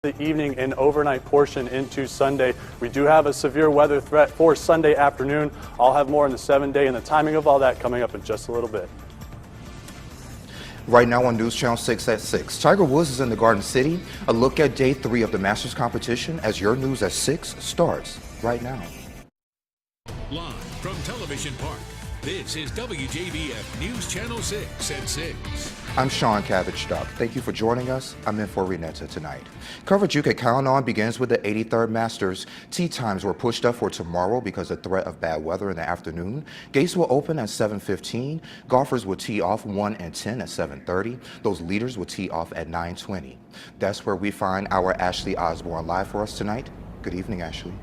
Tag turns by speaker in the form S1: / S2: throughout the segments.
S1: The evening and overnight portion into Sunday. We do have a severe weather threat for Sunday afternoon. I'll have more in the 7-day and the timing of all that coming up in just a little bit.
S2: Right now on News Channel 6 at 6, Tiger Woods is in the Garden City. A look at day 3 of the Masters competition as your News at 6 starts right now.
S3: Live from Television Park, this is WJBF News Channel 6 at 6.
S2: I'm Sean Cabbage-Stock. Thank you for joining us. I'm in for Renetta tonight. Coverage you can count on begins with the 83rd Masters. Tee times were pushed up for tomorrow because of threat of bad weather in the afternoon. Gates will open at 7:15. Golfers will tee off 1 and 10 at 7:30. Those leaders will tee off at 9:20. That's where we find our Ashley Osborne live for us tonight. Good evening, Ashley.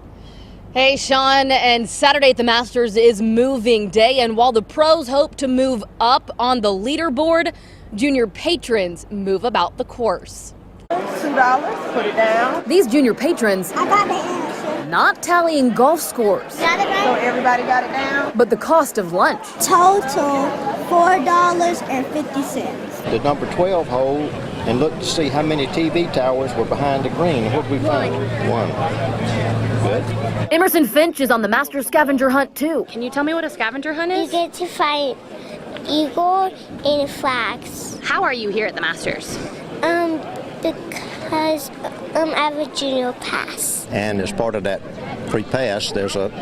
S4: Hey, Sean, and Saturday at the Masters is moving day, and while the pros hope to move up on the leaderboard, junior patrons move about the course.
S5: $2, put it down.
S4: These junior patrons
S5: I got the answer.
S4: not tallying golf scores,
S5: Got it right? So everybody got it down?
S4: but the cost of lunch.
S5: Total $4.50.
S6: The number 12 hole and look to see how many TV towers were behind the green. What did we find? One. Good.
S4: Emerson Finch is on the Masters scavenger hunt, too.
S7: Can you tell me what a scavenger hunt
S8: You
S7: is?
S8: get to find eagle and flags.
S7: How are you here at the Masters?
S8: Because I have a junior pass.
S6: And as part of that free pass, there's a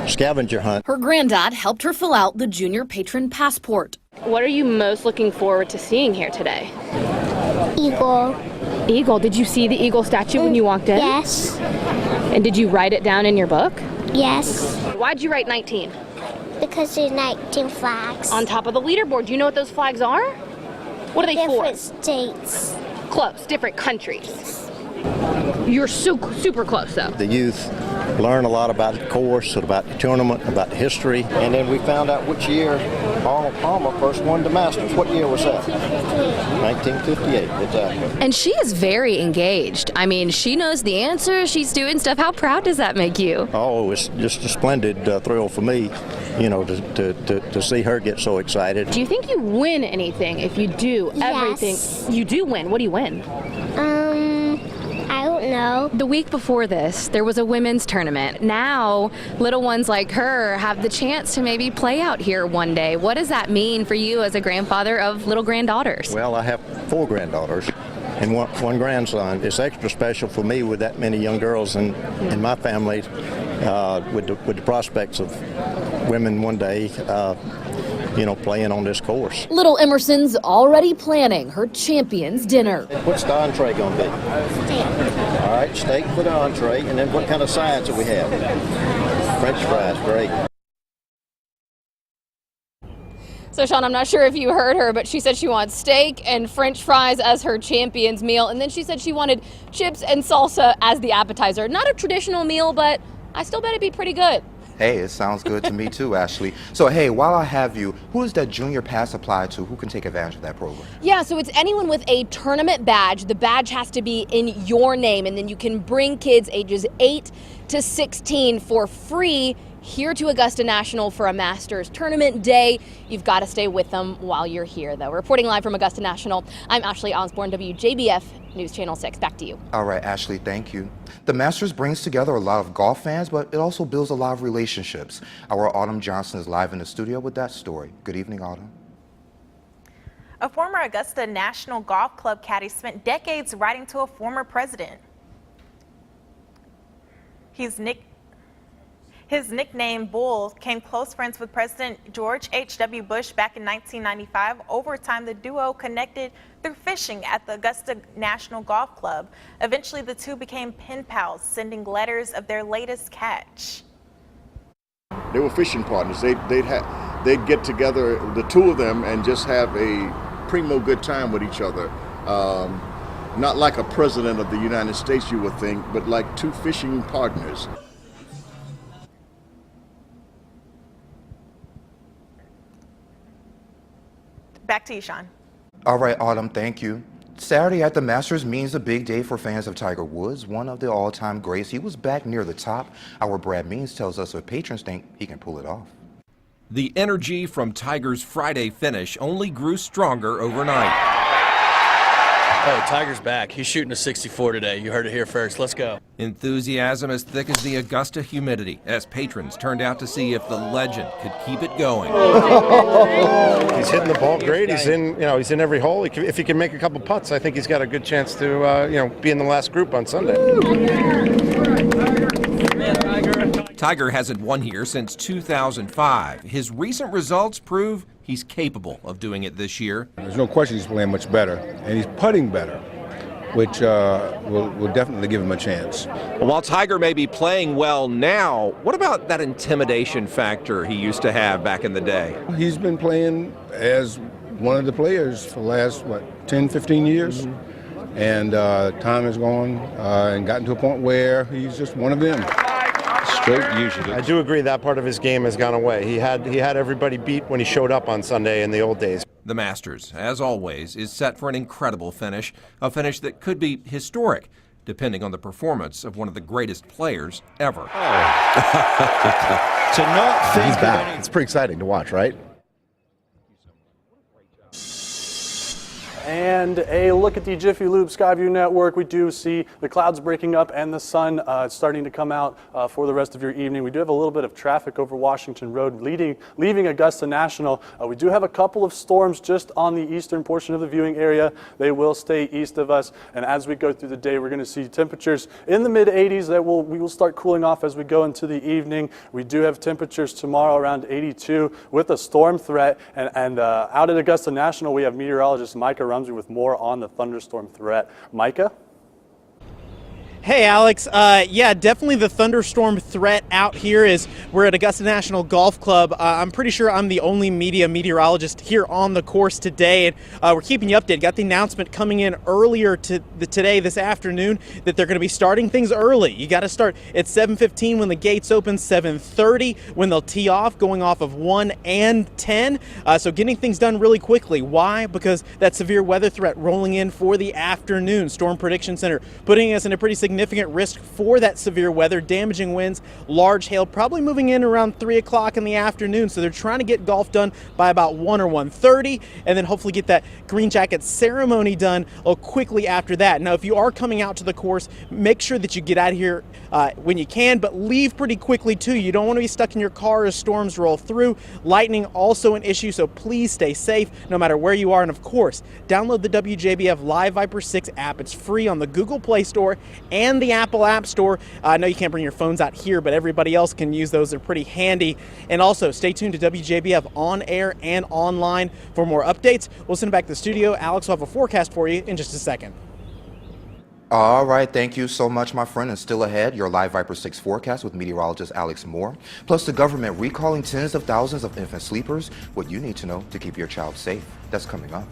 S6: scavenger hunt.
S4: Her granddad helped her fill out the junior patron passport.
S7: What are you most looking forward to seeing here today?
S8: Eagle.
S7: Eagle. Did you see the eagle statue when you walked in?
S8: Yes.
S7: And did you write it down in your book?
S8: Yes.
S7: Why'd you write 19?
S8: Because there's 19 flags.
S7: On top of the leaderboard. Do you know what those flags are? What are they
S8: different
S7: for?
S8: states.
S7: Close. Different countries. You're super close, though.
S6: The youth learn a lot about the course, about the tournament, about the history. And then we found out which year Arnold Palmer first won the Masters. What year was that? 1958. Exactly.
S4: And she is very engaged. I mean, she knows the answer. She's doing stuff. How proud does that make you?
S6: Oh, it's just a splendid thrill for me, you know, to see her get so excited.
S7: Do you think you win anything if you do everything?
S8: Yes.
S7: You do win. What do you win?
S8: I don't know.
S7: The week before this, there was a women's tournament. Now, little ones like her have the chance to maybe play out here one day. What does that mean for you as a grandfather of little granddaughters?
S6: Well, I have 4 granddaughters and one grandson. It's extra special for me with that many young girls in my family, with the prospects of women one day, you know, playing on this course.
S4: Little Emerson's already planning her champion's dinner.
S6: What's the entree going to be?
S8: Steak.
S6: All right, steak for the entree, and then what kind of sides do we have? French fries, great.
S4: So, Sean, I'm not sure if you heard her, but she said she wants steak and French fries as her champion's meal. And then she said she wanted chips and salsa as the appetizer. Not a traditional meal, but I still bet it'd be pretty good.
S2: Hey, it sounds good to me too, Ashley. So, hey, while I have you, who does that junior pass apply to? Who can take advantage of that program?
S4: Yeah, so it's anyone with a tournament badge. The badge has to be in your name, and then you can bring kids ages 8 to 16 for free here to Augusta National for a Masters tournament day. You've got to stay with them while you're here, though. Reporting live from Augusta National, I'm Ashley Osborne, WJBF News Channel 6. Back to you.
S2: All right, Ashley, thank you. The Masters brings together a lot of golf fans, but it also builds a lot of relationships. Our Autumn Johnson is live in the studio with that story. Good evening, Autumn.
S9: A former Augusta National Golf Club caddy spent decades writing to a former president. His nickname, Bull, came close friends with President George H.W. Bush back in 1995. Over time, the duo connected through fishing at the Augusta National Golf Club. Eventually, the two became pen pals, sending letters of their latest catch.
S10: They were fishing partners. They'd get together, the two of them, and just have a primo good time with each other. Not like a president of the United States, you would think, but like two fishing partners.
S9: Back to you, Sean.
S2: All right, Autumn, thank you. Saturday at the Masters means a big day for fans of Tiger Woods, one of the all-time greats. He was back near the top. Our Brad Means tells us if patrons think he can pull it off.
S11: The energy from Tiger's Friday finish only grew stronger overnight.
S12: Oh, Tiger's back. He's shooting a 64 today. You heard it here first. Let's go.
S11: Enthusiasm as thick as the Augusta humidity as patrons turned out to see if the legend could keep it going.
S13: He's hitting the ball great. He's in every hole. If he can make a couple putts, I think he's got a good chance to be in the last group on Sunday.
S11: Tiger hasn't won here since 2005. His recent results prove he's capable of doing it this year.
S14: There's no question he's playing much better, and he's putting better, which will definitely give him a chance.
S11: While Tiger may be playing well now, what about that intimidation factor he used to have back in the day?
S14: He's been playing as one of the players for the last, 10, 15 years? And time has gone and gotten to a point where he's just one of them.
S13: Usually. I do agree that part of his game has gone away. He had everybody beat when he showed up on Sunday in the old days.
S11: The Masters, as always, is set for an incredible finish, a finish that could be historic, depending on the performance of one of the greatest players ever.
S15: To not think he's back. It's pretty exciting to watch, right?
S1: And a look at the Jiffy Lube Skyview network. We do see the clouds breaking up and the sun starting to come out for the rest of your evening. We do have a little bit of traffic over Washington Road leaving Augusta National. We do have a couple of storms just on the eastern portion of the viewing area. They will stay east of us. And as we go through the day, we're going to see temperatures in the mid 80s that we will start cooling off as we go into the evening. We do have temperatures tomorrow around 82 with a storm threat. And out at Augusta National, we have meteorologist Micah Rumsey with more on the thunderstorm threat. Micah?
S16: Hey, Alex. Yeah, definitely the thunderstorm threat out here is we're at Augusta National Golf Club. I'm pretty sure I'm the only meteorologist here on the course today, and we're keeping you updated. Got the announcement coming in earlier today, this afternoon, that they're going to be starting things early. You got to start at 7:15 when the gates open, 7:30 when they'll tee off, going off of 1 and 10. So getting things done really quickly. Why? Because that severe weather threat rolling in for the afternoon. Storm Prediction Center putting us in a pretty significant risk for that severe weather, damaging winds, large hail, probably moving in around 3 o'clock in the afternoon. So they're trying to get golf done by about 1 or 1:30, and then hopefully get that green jacket ceremony done quickly after that. Now, if you are coming out to the course, make sure that you get out of here when you can, but leave pretty quickly too. You don't want to be stuck in your car as storms roll through. Lightning also an issue, so please stay safe no matter where you are. And of course, download the WJBF Live Viper 6 app. It's free on the Google Play Store and the Apple App Store. I know you can't bring your phones out here, but everybody else can use those. They're pretty handy. And also, stay tuned to WJBF on air and online for more updates. We'll send it back to the studio. Alex will have a forecast for you in just a second.
S2: All right, thank you so much, my friend. And still ahead, your Live Viper 6 forecast with meteorologist Alex Moore. Plus, the government recalling tens of thousands of infant sleepers. What you need to know to keep your child safe. That's coming up.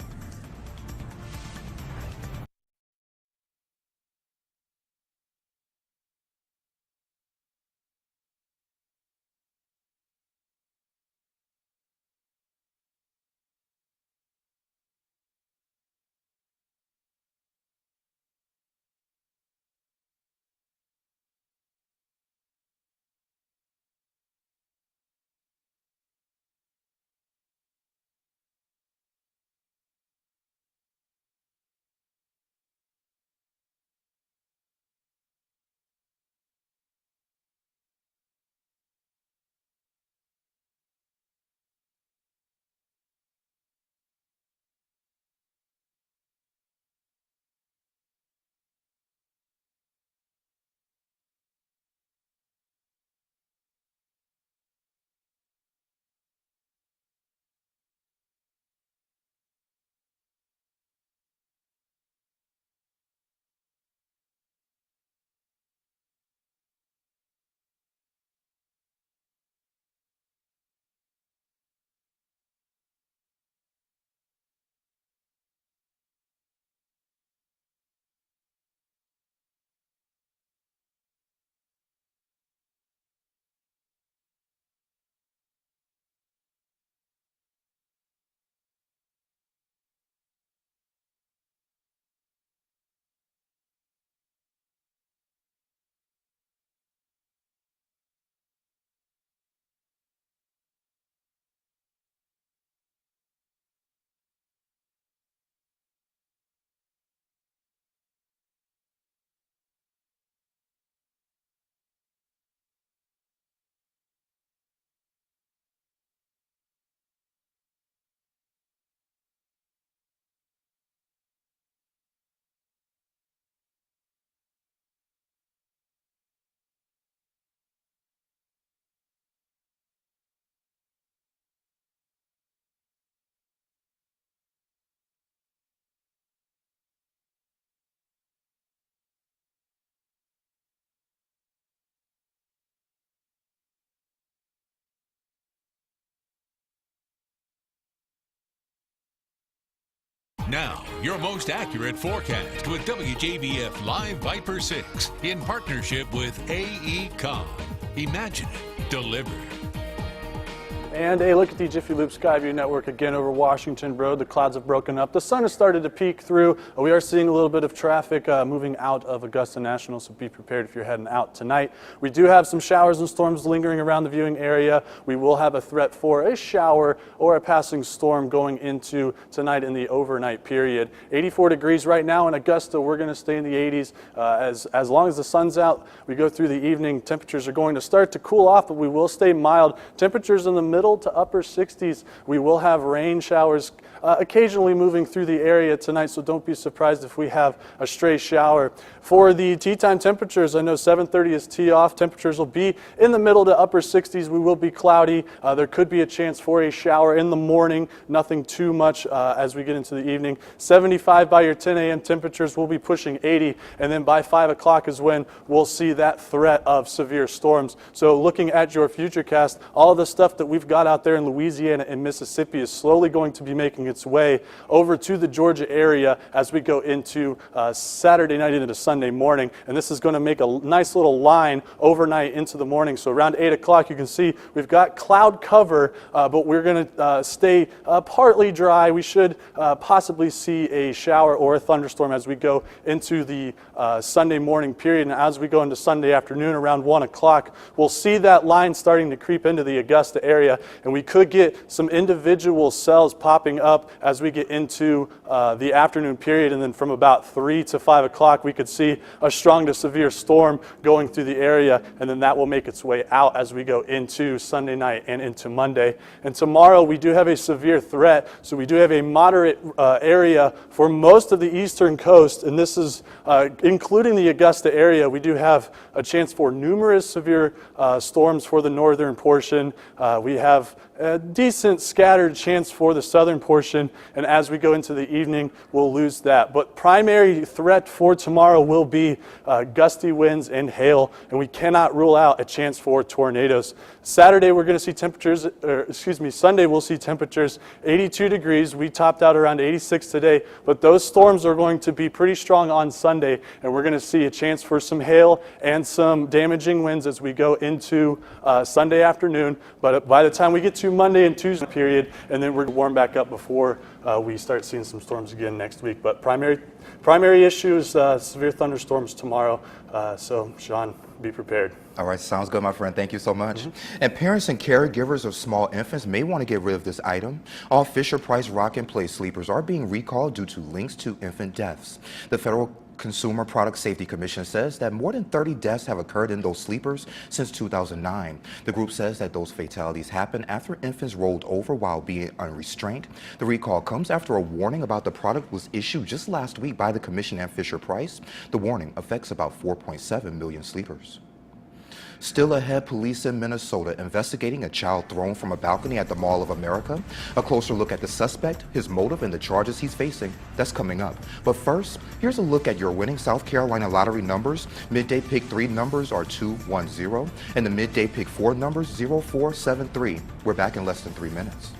S3: Now, your most accurate forecast with WJBF Live Viper 6 in partnership with AECom. Imagine it delivered.
S1: And a look at the Jiffy Lube Skyview Network again over Washington Road. The clouds have broken up. The sun has started to peek through. We are seeing a little bit of traffic moving out of Augusta National, so be prepared if you're heading out tonight. We do have some showers and storms lingering around the viewing area. We will have a threat for a shower or a passing storm going into tonight in the overnight period. 84 degrees right now in Augusta. We're going to stay in the 80s as long as the sun's out. We go through the evening. Temperatures are going to start to cool off, but we will stay mild. Temperatures in the middle to upper 60s. We will have rain showers occasionally moving through the area tonight, so don't be surprised if we have a stray shower. For the tea time temperatures, I know 7:30 is tee off. Temperatures will be in the middle to upper 60s. We will be cloudy. There could be a chance for a shower in the morning. Nothing too much as we get into the evening. 75 by your 10 a.m. temperatures. We'll be pushing 80, and then by 5 o'clock is when we'll see that threat of severe storms. So looking at your futurecast, all of the stuff that we've got out there in Louisiana and Mississippi is slowly going to be making its way over to the Georgia area as we go into Saturday night into Sunday morning. And this is going to make a nice little line overnight into the morning. So around 8 o'clock, you can see we've got cloud cover, but we're going to stay partly dry. We should possibly see a shower or a thunderstorm as we go into the Sunday morning period. And as we go into Sunday afternoon around 1 o'clock, we'll see that line starting to creep into the Augusta area. And we could get some individual cells popping up as we get into the afternoon period, and then from about 3 to 5 o'clock we could see a strong to severe storm going through the area, and then that will make its way out as we go into Sunday night and into Monday. And tomorrow we do have a severe threat, so we do have a moderate area for most of the eastern coast, and this is including the Augusta area. We do have a chance for numerous severe storms for the northern portion. We have a decent scattered chance for the southern portion, and as we go into the evening, we'll lose that. But primary threat for tomorrow will be gusty winds and hail, and we cannot rule out a chance for tornadoes. Saturday, we're going to see temperatures, Sunday we'll see temperatures 82 degrees. We topped out around 86 today, but those storms are going to be pretty strong on Sunday, and we're going to see a chance for some hail and some damaging winds as we go into Sunday afternoon. But by the time we get to Monday and Tuesday period, and then we're going to warm back up before we start seeing some storms again next week. But primary issue is severe thunderstorms tomorrow. So, Sean, be prepared.
S2: All right, sounds good, my friend. Thank you so much. And parents and caregivers of small infants may want to get rid of this item. All Fisher-Price Rock and Play sleepers are being recalled due to links to infant deaths. The Federal Consumer Product Safety Commission says that more than 30 deaths have occurred in those sleepers since 2009. The group says that those fatalities happened after infants rolled over while being unrestrained. The recall comes after a warning about the product was issued just last week by the Commission and Fisher-Price. The warning affects about 4.7 million sleepers. Still ahead, police in Minnesota investigating a child thrown from a balcony at the Mall of America. A closer look at the suspect, his motive, and the charges he's facing. That's coming up. But first, here's a look at your winning South Carolina lottery numbers. Midday pick 3 numbers are 210, and the midday pick 4 numbers 0473. We're back in less than 3 minutes.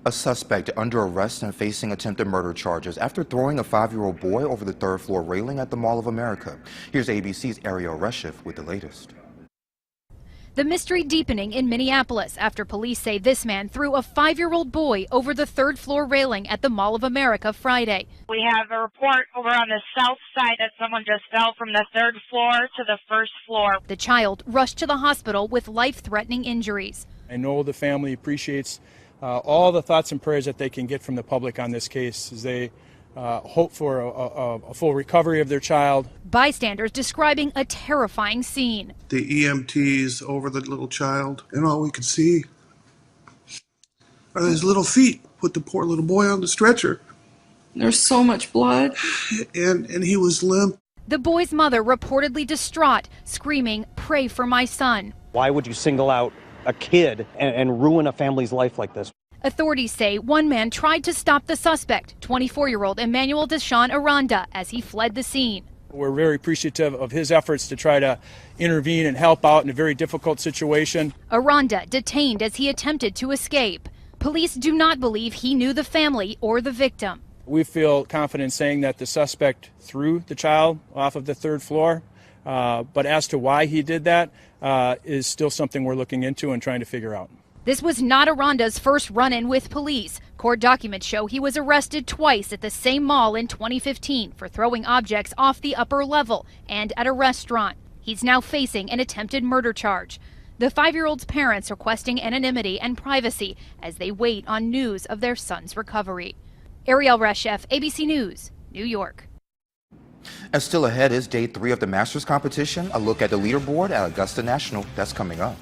S2: A suspect under arrest and facing attempted murder charges after throwing a 5-year-old boy over the third-floor railing at the Mall of America. Here's ABC's Ariel Reshef with the latest.
S17: The mystery deepening in Minneapolis after police say this man threw a 5-year-old boy over the third-floor railing at the Mall of America Friday.
S18: We have a report over on the south side that someone just fell from the third floor to the first floor.
S17: The child rushed to the hospital with life-threatening injuries.
S19: I know the family appreciates all the thoughts and prayers that they can get from the public on this case as they hope for a full recovery of their child.
S17: Bystanders describing a terrifying scene.
S20: The EMTs over the little child, and all we could see are his little feet. Put the poor little boy on the stretcher.
S21: There's so much blood.
S20: And he was limp.
S17: The boy's mother reportedly distraught, screaming, "Pray for my son."
S22: Why would you single out a kid and ruin a family's life like this?
S17: Authorities say one man tried to stop the suspect, 24-year-old Emmanuel Deshawn Aranda, as he fled the scene.
S19: We're very appreciative of his efforts to try to intervene and help out in a very difficult situation.
S17: Aranda detained as he attempted to escape. Police do not believe he knew the family or the victim.
S19: We feel confident saying that the suspect threw the child off of the third floor, but as to why he did that is still something we're looking into and trying to figure out.
S17: This was not Aranda's first run-in with police. Court documents show he was arrested twice at the same mall in 2015 for throwing objects off the upper level and at a restaurant. He's now facing an attempted murder charge. The 5-year-old's parents requesting anonymity and privacy as they wait on news of their son's recovery. Ariel Reshef, ABC News, New York.
S2: And still ahead is day 3 of the Masters competition. A look at the leaderboard at Augusta National. That's coming up.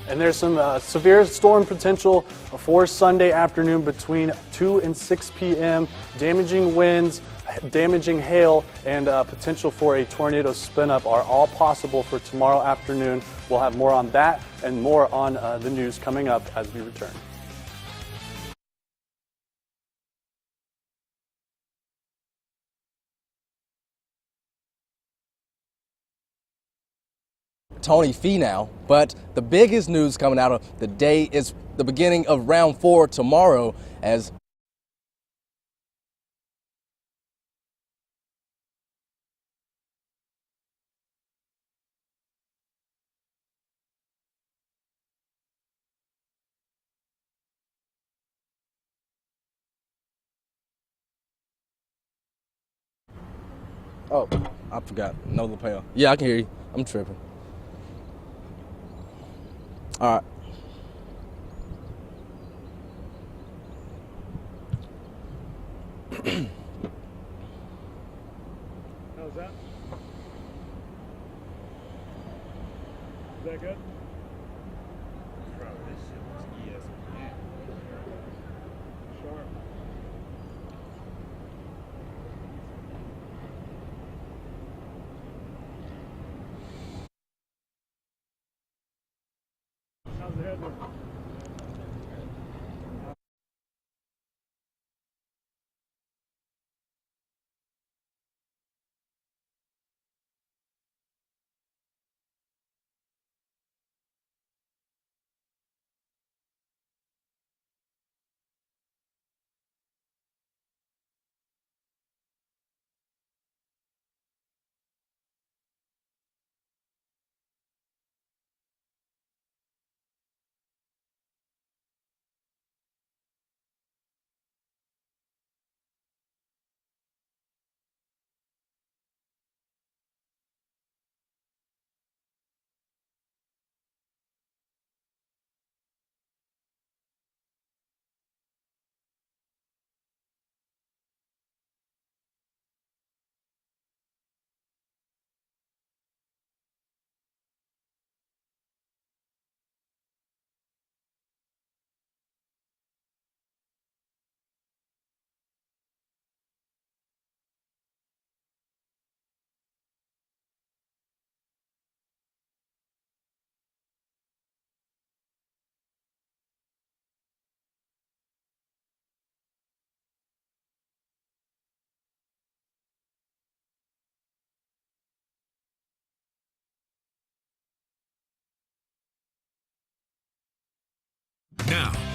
S1: And there's some severe storm potential for Sunday afternoon between 2 and 6 p.m. Damaging winds, damaging hail, and potential for a tornado spin-up are all possible for tomorrow afternoon. We'll have more on that and more on the news coming up as we return.
S23: Tony Finau, but the biggest news coming out of the day is the beginning of round 4 tomorrow as oh, I forgot. No lapel. Yeah, I can hear you. I'm tripping. All right.
S19: How's that? Is that good? Sharp. How's the head doing?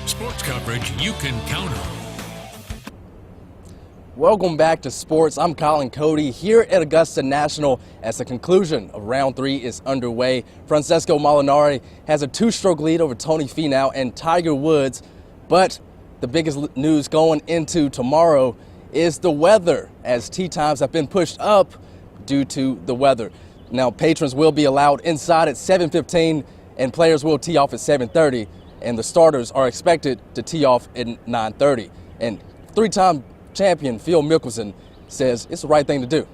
S3: Sports coverage you can count on.
S23: Welcome back to sports. I'm Colin Cody here at Augusta National as the conclusion of round 3 is underway. Francesco Molinari has a 2-stroke lead over Tony Finau and Tiger Woods, but the biggest news going into tomorrow is the weather, as tee times have been pushed up due to the weather. Now, patrons will be allowed inside at 7:15 and players will tee off at 7:30, and the starters are expected to tee off at 9:30. And 3-time champion Phil Mickelson says it's the right thing to do.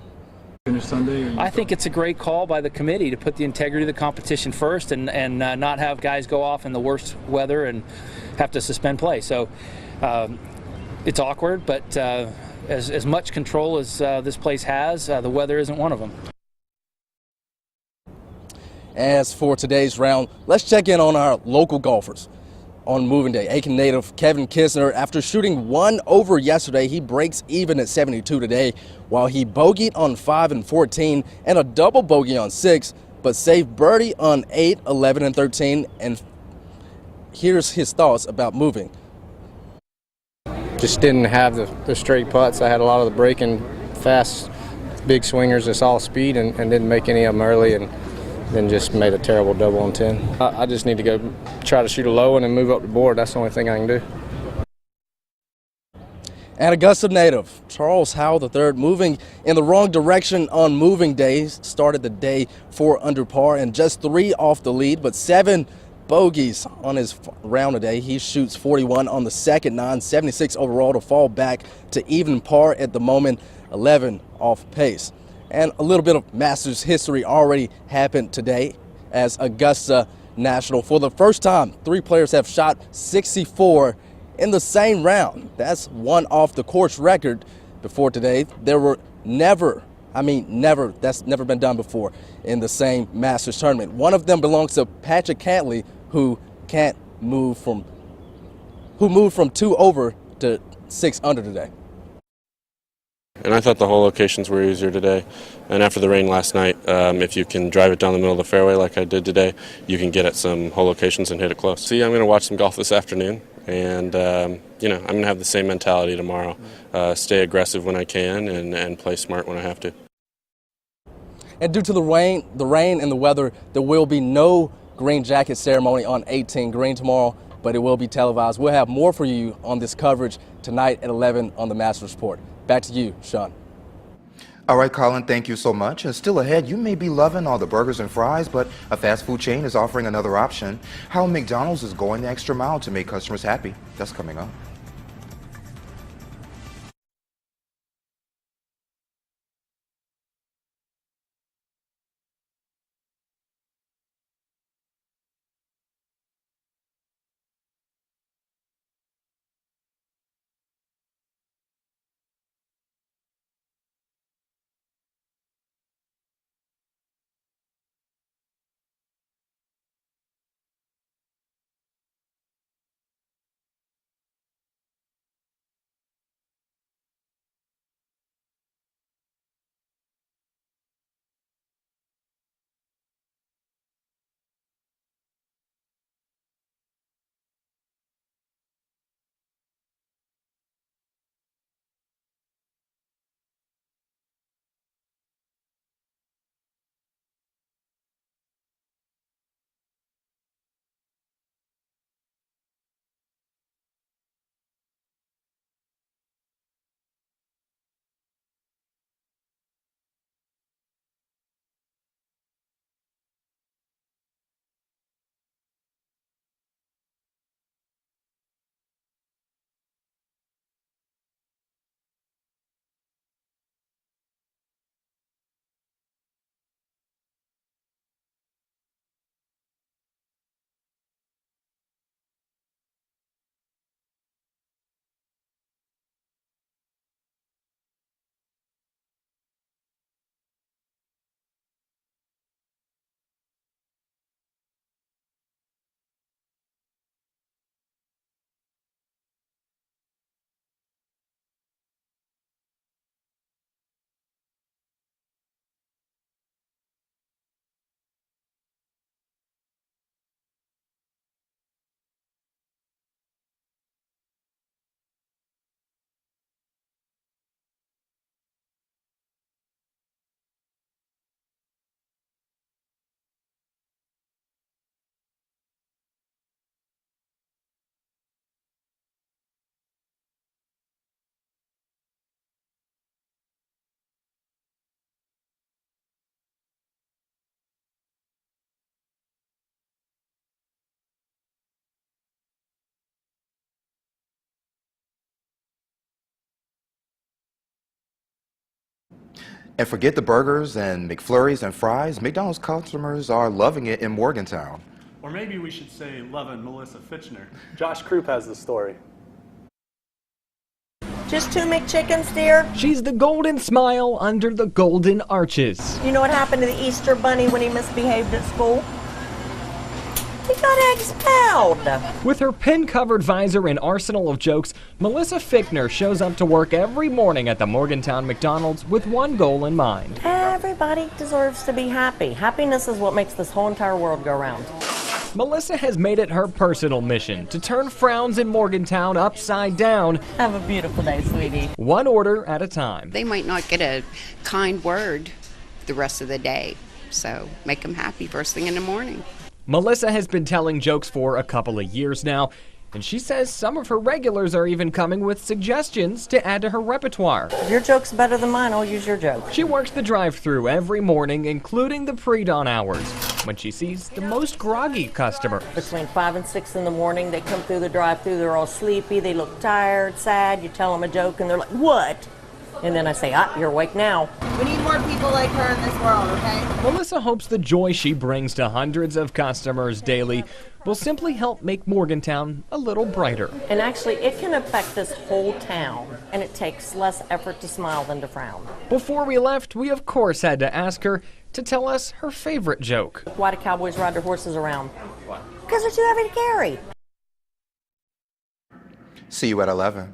S5: I think it's a great call by the committee to put the integrity of the competition first and not have guys go off in the worst weather and have to suspend play. So it's awkward, but as much control as this place has, the weather isn't one of them.
S23: As for today's round, let's check in on our local golfers. On moving day, Aiken native Kevin Kisner, after shooting 1 over yesterday, he breaks even at 72 today, while he bogeyed on 5 and 14 and a double bogey on 6, but saved birdie on 8, 11, and 13. And here's his thoughts about moving.
S7: Just didn't have the straight putts. I had a lot of the breaking fast, big swingers, just all speed, and didn't make any of them early, and then just made a terrible double on 10. I just need to go try to shoot a low one and move up the board. That's the only thing I can do.
S23: And Augusta native Charles Howell III moving in the wrong direction on moving day, started the day 4 under par and just 3 off the lead, but 7 bogeys on his round today. He shoots 41 on the second nine, 76 overall to fall back to even par at the moment, 11 off pace. And a little bit of Masters history already happened today as Augusta National, for the first time, 3 players have shot 64 in the same round. That's one off the course record before today. There were never, that's never been done before in the same Masters tournament. One of them belongs to Patrick Cantley, who moved from 2 over to 6 under today.
S8: And I thought the hole locations were easier today. And after the rain last night, if you can drive it down the middle of the fairway like I did today, you can get at some hole locations and hit it close. See, I'm going to watch some golf this afternoon, and I'm going to have the same mentality tomorrow. Stay aggressive when I can and play smart when I have to.
S23: And due to the rain and the weather, there will be no green jacket ceremony on 18 green tomorrow, but it will be televised. We'll have more for you on this coverage tonight at 11 on the Masters Report. Back to you, Sean.
S2: All right, Colin, thank you so much. And still ahead, you may be loving all the burgers and fries, but a fast food chain is offering another option. How McDonald's is going the extra mile to make customers happy. That's coming up. And forget the burgers and McFlurries and fries, McDonald's customers are loving it in Morgantown.
S1: Or maybe we should say loving Melissa Fitchner. Josh Krupp has the story.
S4: Just 2 McChickens, dear.
S6: She's the golden smile under the golden arches.
S4: You know what happened to the Easter Bunny when he misbehaved at school? He got expelled.
S6: With her pin-covered visor and arsenal of jokes, Melissa Fichtner shows up to work every morning at the Morgantown McDonald's with one goal in mind.
S4: Everybody deserves to be happy. Happiness is what makes this whole entire world go round.
S6: Melissa has made it her personal mission to turn frowns in Morgantown upside down.
S4: Have a beautiful day, sweetie.
S6: One order at a time.
S10: They might not get a kind word the rest of the day, so make them happy first thing in the morning.
S6: Melissa has been telling jokes for a couple of years now, and she says some of her regulars are even coming with suggestions to add to her repertoire.
S4: If your joke's better than mine, I'll use your joke.
S6: She works the drive-thru every morning, including the pre-dawn hours, when she sees the most groggy customer.
S4: Between 5 and 6 in the morning, they come through the drive-thru, they're all sleepy, they look tired, sad, you tell them a joke, and they're like, what? And then I say, you're awake now.
S24: We need more people like her in this world, okay?
S6: Melissa hopes the joy she brings to hundreds of customers daily will simply help make Morgantown a little brighter.
S4: And actually, it can affect this whole town, and it takes less effort to smile than to frown.
S6: Before we left, we of course had to ask her to tell us her favorite joke.
S4: Why do cowboys ride their horses around? Because they're too heavy to carry.
S2: See you at 11.